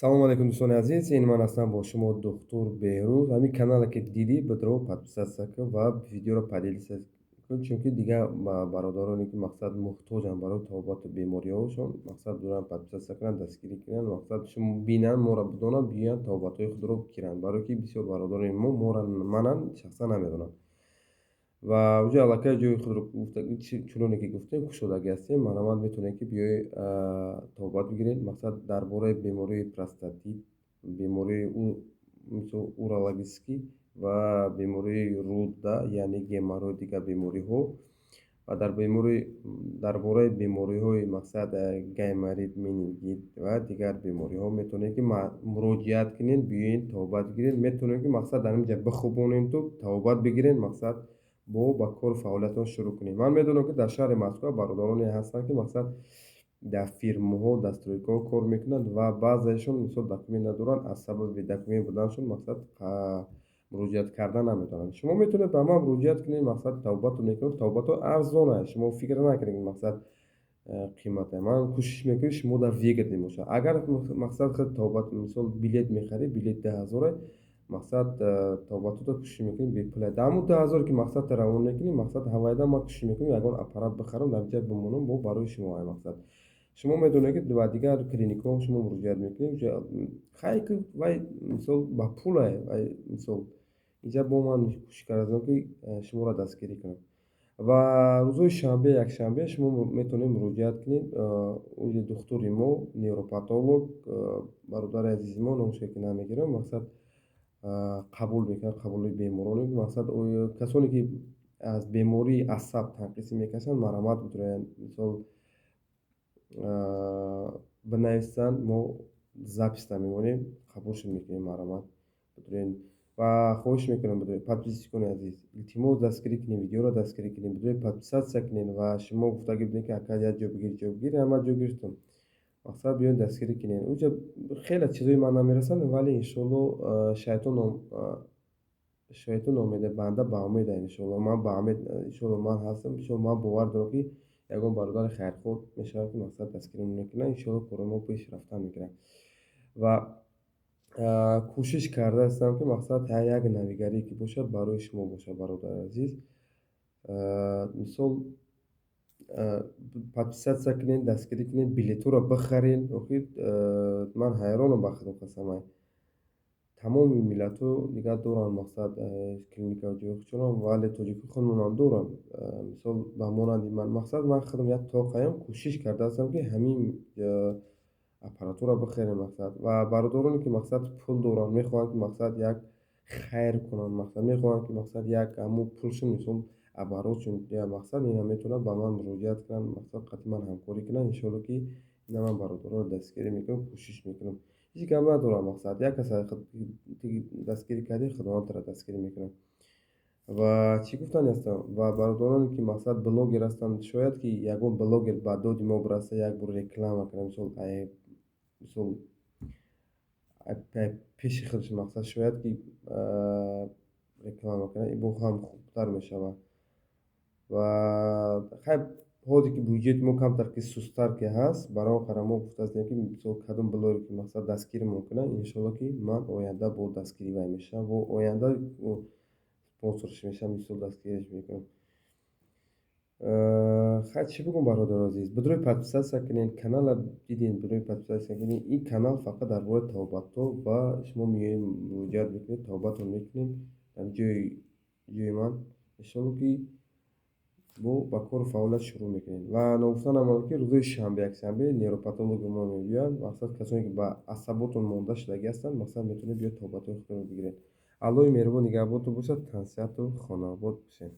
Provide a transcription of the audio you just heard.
салом алейкум дӯстони азиз, ин ман ҳастам бо шумо духтур Беҳрӯз. Ҳамин канале ки дидӣ бидро подписатсия кун ва видеоро поделитсия кун, чунки дигар бародароне ки мақсад муҳтоҷанд барои табобати бемориҳояшон, мақсад доранд подписатсия кунанд, дастгирӣ кунанд, мақсад шумо бинанд, моро бидонанд, биёянд табобатҳои худро гиранд, барое ки бисёр бародарони моро манан шахсан намедонанд. ва уҷа аллакай ҷои худро чуноне ки гуфтем кушодагӣ ҳастем, марҳамат метавонед ки биёед табобат бигиред. Мақсад дар бораи бемории простатит, бемории урологический ва бемории рӯда, яъне геморрой, дигар бемориҳо ва дар бораи бемориҳои мақсад гайморит, менингит ва дигар бемориҳо метавонед ки муроҷиат кунед, биёед табобат бигиред. Метавонем ки мақсад дар ин ҷа бихӯбонем то табобат бигиред, мақсад ба кор фаъолиятон шурӯъ кунем. Ман медонам ки дар шаҳри Москва бародароне ҳастанд ки мақсад дар фирмаҳо, дар стройкаҳо кор мекунанд ва баъзеашон мисол документ надоранд, аз сабаби документ буданашон мақсад муроҷиат кардан наметавонанд. Шумо метавонед ба ман муроҷиат кунед, мақсад табобатро мекунем. Табобатҳо арзон аст, шумо фикр накунед ки мақсад қимат аст. Ман кӯшиш мекунам шумо дар вигатен бошад. Агар мақсад хеле табобат мисол билет мехаред, билет 10,000, мақсад табобатро кӯшиш мекунем беплат. Дар ҳамун 10,000 ки мақсад равон мекунем, мақсад ҳавайда ма кӯшиш мекунем ягон аппарат бихарам, дар ҷа бимонам, бо барои шумо ай мақсад. Шумо медонед ки ба дигар клиникаҳо шумо муроҷиат мекунед, хай ки вай мисол ба пулай, вай мисол инҷа бо ман кӯшиш кардам ки шуморо дастгирӣ кунам. Ва рӯзҳои шанбе, якшанбе шумо метавонед муроҷиат кунед. Духтури мо невропатолог, бародари азизи мо, номушро ки намегирам, мақсад қабул мекунад, қабули бемороне, мақсад касоне ки аз бемории асаб танқисӣ мекашанд, марҳамат бидороянд, мисол бинависанд, мо записта мемонем, қабулшон мекунем, марҳамат бидороед. Ва хоҳиш мекунам бидороед подписчикони азиз, илтимос дастгирӣ кунед, видеоро дастгирӣ кунед, бидороед подписатсия кунед ва шумо гуфтагӣ будед ки ака як ҷо бигир, ҳама ҷо гирифтам. Мақсад биёед дастгирӣ кунед. Уҷа хеле чизои ман намерасанд, вале иншоалло шойтон номеда, банда ба умеда. Иншоалло ман ба умед, иншоалло ман ҳастам. Иншоалло ман бовар дорам ки ягон бародари хайрхоҳ мешавад ки мақсад дастгирӣ мекунад. Иншоалло кори мо пешрафта мегирад. Ва кӯшиш кардаастам ки мақсад як навигарие ки бошад барои шумо бошад, бародари азиз. Мисол подписатсия кунед, дастгирӣ кунед, билетҳоро бихаред. Охир ман ҳайронам ба худо қасамай. Тамоми миллатҳо дигар доранд мақсад клиникаҳо ҷойи худшонам, вале тоҷики худмонам доранд. Мисол ба монанди ман, мақсад ман худам як тоқаям кӯшиш кардаастам ки ҳамин аппаратура бихарем мақсад. Ва бародароне ки мақсад пул доранд, мехоҳанд ки мақсад як хайр кунанд, мақсад мехоҳанд ки мақсад як ҳамун пулшон мисол оборотшон мақсад ина метавонанд ба ман муроҷиат кунанд, мақсад қатъи ман ҳамкорӣ кунанд. Иншоалло ки ина ман бародаронро дастгирӣ мекунам, кӯшиш мекунам. Ҳеҷ гап надорам, мақсад як касе дастгирӣ карди, худовандро дастгирӣ мекунам. Ва чӣ гуфтани ҳастам? Ва бародароне ки мақсад блогер ҳастанд, шояд ки ягон блогер ба доди мо бираста як бор реклама кунад, мисол пеши худаш мақсад шояд ки реклама кунад, ин бо ҳам хубтар мешавад. Ва хай ҳозе ки бюҷети мо камтар ки сусттар ки ҳаст, барои он қадам мо гуфтаастем ки мисол кадом блогер ки мақсад дастгирмон кунад, иншоалло ки ман оянда бо дастгирӣ вай мешавам, во оянда спонсорш мешавам, мисол дастгириш мекунам. Хай чӣ бигӯм бародари азиз, бидороед подписатсия кунед, канала дидед, бидороед подписатсия кунед. Ин канал фақат дар бораи табобатҳо ва шумо меоед муроҷиат мекунед, табобатро мекунем дар ҷои ман. Иншоалло ки ба кори фаъолият шурӯъ мекунем. Ва ногуфта намонам ки рӯзои шанбе, якшанбе невропатологи мо мебиёянд. Мақсад касоне ки ба асаботон монда шудагӣ ҳастанд, мақсад метавонед биёед табобатҳои худро бигиред. Аллоҳи меҳрубон нигаҳбонтон бошад. Тансияту хонобод бошед.